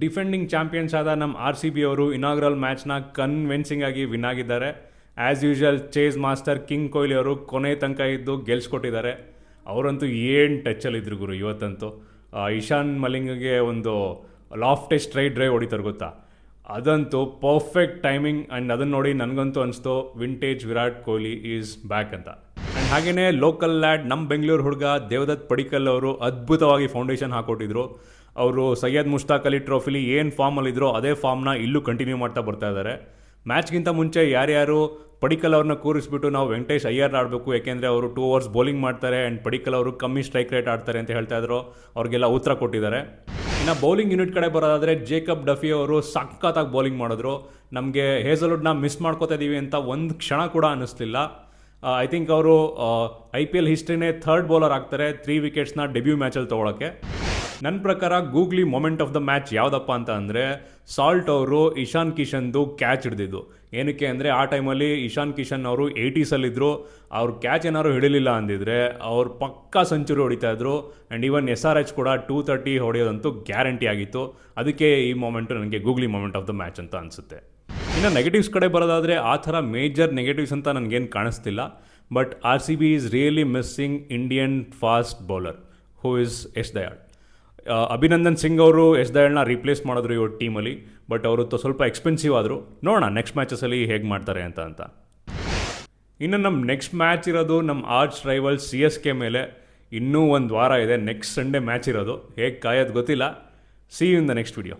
Defending champions ಆದ ನಮ್ಮ R C B ಅವರು ಇನಾಗ್ರಲ್ ಮ್ಯಾಚ್ನ ಕನ್ವಿನ್ಸಿಂಗ್ ಆಗಿ ವಿನ್ ಆಗಿದ್ದಾರೆ. As usual chase master king Kohli ಅವರು ಕೊನೆ ತನಕ ಇದ್ದು ಗೆಲ್ಸ್ಕೊಟ್ಟಿದ್ದಾರೆ. ಅವರಂತೂ ಏನು ಟಚ್ಚಲ್ಲಿದ್ರು ಗುರು ಇವತ್ತಂತೂ. ಇಶಾನ್ ಮಲಿಂಗ್ಗೆ ಒಂದು ಲಾಫ್ಟೆಸ್ಟ್ ಸ್ಟ್ರೈಟ್ ಡ್ರೈವ್ ಹೊಡಿತಾರೆ ಗೊತ್ತಾ, ಅದಂತೂ ಪರ್ಫೆಕ್ಟ್ ಟೈಮಿಂಗ್. ಆ್ಯಂಡ್ ಅದನ್ನು ನೋಡಿ ನನಗಂತೂ ಅನಿಸ್ತು vintage Virat Kohli is back ಅಂತ. ಆ್ಯಂಡ್ ಹಾಗೆಯೇ ಲೋಕಲ್ ಲ್ಯಾಡ್ ನಮ್ಮ ಬೆಂಗಳೂರು ಹುಡುಗ ದೇವದತ್ ಪಡಿಕ್ಕಲ್ ಅವರು ಅದ್ಭುತವಾಗಿ ಫೌಂಡೇಶನ್ ಹಾಕೊಟ್ಟಿದ್ರು. ಅವರು ಸೈಯದ್ ಮುಷ್ತಾಕ್ ಅಲಿ ಟ್ರೋಫಿಲಿ ಏನು ಫಾರ್ಮಲ್ಲಿದ್ದರೋ ಅದೇ ಫಾರ್ಮ್ನ ಇಲ್ಲೂ ಕಂಟಿನ್ಯೂ ಮಾಡ್ತಾ ಬರ್ತಾ ಇದ್ದಾರೆ. ಮ್ಯಾಚ್ಗಿಂತ ಮುಂಚೆ ಯಾರ್ಯಾರು ಪಡಿಕ್ಕಲ್ ಅವ್ರನ್ನ ಕೂರಿಸ್ಬಿಟ್ಟು ನಾವು ವೆಂಕಟೇಶ್ ಅಯ್ಯರ್ ಆಡಬೇಕು, ಯಾಕೆಂದರೆ ಅವರು 2 overs ಬೌಲಿಂಗ್ ಮಾಡ್ತಾರೆ ಆ್ಯಂಡ್ ಪಡಿಕ್ಕಲ್ ಅವರು ಕಮ್ಮಿ ಸ್ಟ್ರೈಕ್ ರೇಟ್ ಆಡ್ತಾರೆ ಅಂತ ಹೇಳ್ತಾ ಇದ್ರು, ಅವ್ರಿಗೆಲ್ಲ ಉತ್ತರ ಕೊಟ್ಟಿದ್ದಾರೆ. ಇನ್ನು ಬೌಲಿಂಗ್ ಯೂನಿಟ್ ಕಡೆ ಬರೋದಾದರೆ ಜೇಕಬ್ ಡಫಿ ಅವರು ಸಖತ್ತಾಗಿ ಬೌಲಿಂಗ್ ಮಾಡಿದ್ರು. ನಮಗೆ ಹೇಸಲ್ವುಡ್ನ ಮಿಸ್ ಮಾಡ್ಕೋತಾ ಇದ್ದೀವಿ ಅಂತ ಒಂದು ಕ್ಷಣ ಕೂಡ ಅನ್ನಿಸ್ಲಿಲ್ಲ. ಐ ಥಿಂಕ್ ಅವರು IPL ಹಿಸ್ಟ್ರಿನೇ 3rd ಬೌಲರ್ ಆಗ್ತಾರೆ 3 ವಿಕೆಟ್ಸ್ನ ಡೆಬ್ಯೂ ಮ್ಯಾಚಲ್ಲಿ ತೊಗೊಳಕ್ಕೆ. ನನ್ನ ಪ್ರಕಾರ googly moment of the match ಯಾವುದಪ್ಪ ಅಂತ ಅಂದರೆ ಸಾಲ್ಟ್ ಅವರು ಇಶಾನ್ ಕಿಶನ್ದು ಕ್ಯಾಚ್ ಹಿಡಿದಿದ್ದು. ಏನಕ್ಕೆ ಅಂದರೆ ಆ ಟೈಮಲ್ಲಿ ಇಶಾನ್ ಕಿಶನ್ ಅವರು 80sಲ್ಲಿದ್ದರು. ಅವ್ರು ಕ್ಯಾಚ್ ಏನಾದ್ರು ಹಿಡಿಲಿಲ್ಲ ಅಂದಿದ್ರೆ ಅವ್ರು ಪಕ್ಕಾ ಸೆಂಚುರಿ ಹೊಡಿತಾಯಿದ್ರು. ಆ್ಯಂಡ್ ಈವನ್ SRH ಕೂಡ 230 ಹೊಡೆಯೋದಂತೂ ಗ್ಯಾರಂಟಿ ಆಗಿತ್ತು. ಅದಕ್ಕೆ ಈ ಮೊಮೆಂಟು ನನಗೆ googly moment of the match ಅಂತ ಅನಿಸುತ್ತೆ. ಇನ್ನು ನೆಗೆಟಿವ್ಸ್ ಕಡೆ ಬರೋದಾದರೆ ಆ ಥರ ಮೇಜರ್ ನೆಗೆಟಿವ್ಸ್ ಅಂತ ನನಗೇನು ಕಾಣಿಸ್ತಿಲ್ಲ. But RCB is really missing Indian fast bowler who is Yash Dayal. Abhinandan Singh ಅವರು ಎಸ್ ದಯಾಳ್ನ ರೀಪ್ಲೇಸ್ ಮಾಡಿದ್ರು ಇವ್ರ ಟೀಮಲ್ಲಿ. ಬಟ್ ಅವರು ಸ್ವಲ್ಪ ಎಕ್ಸ್ಪೆನ್ಸಿವ್ ಆದರು. ನೋಡೋಣ ನೆಕ್ಸ್ಟ್ ಮ್ಯಾಚಸಲ್ಲಿ ಹೇಗೆ ಮಾಡ್ತಾರೆ ಅಂತ. ಇನ್ನು ನಮ್ಮ ನೆಕ್ಸ್ಟ್ ಮ್ಯಾಚ್ ಇರೋದು ನಮ್ಮ ಆರ್ಚ್ ರೈವಲ್ CSK ಮೇಲೆ. ಇನ್ನೂ ಒಂದು ವಾರ ಇದೆ, ನೆಕ್ಸ್ಟ್ ಸಂಡೇ ಮ್ಯಾಚ್ ಇರೋದು. ಹೇಗೆ ಕಾಯೋದು ಗೊತ್ತಿಲ್ಲ. See you in the next video.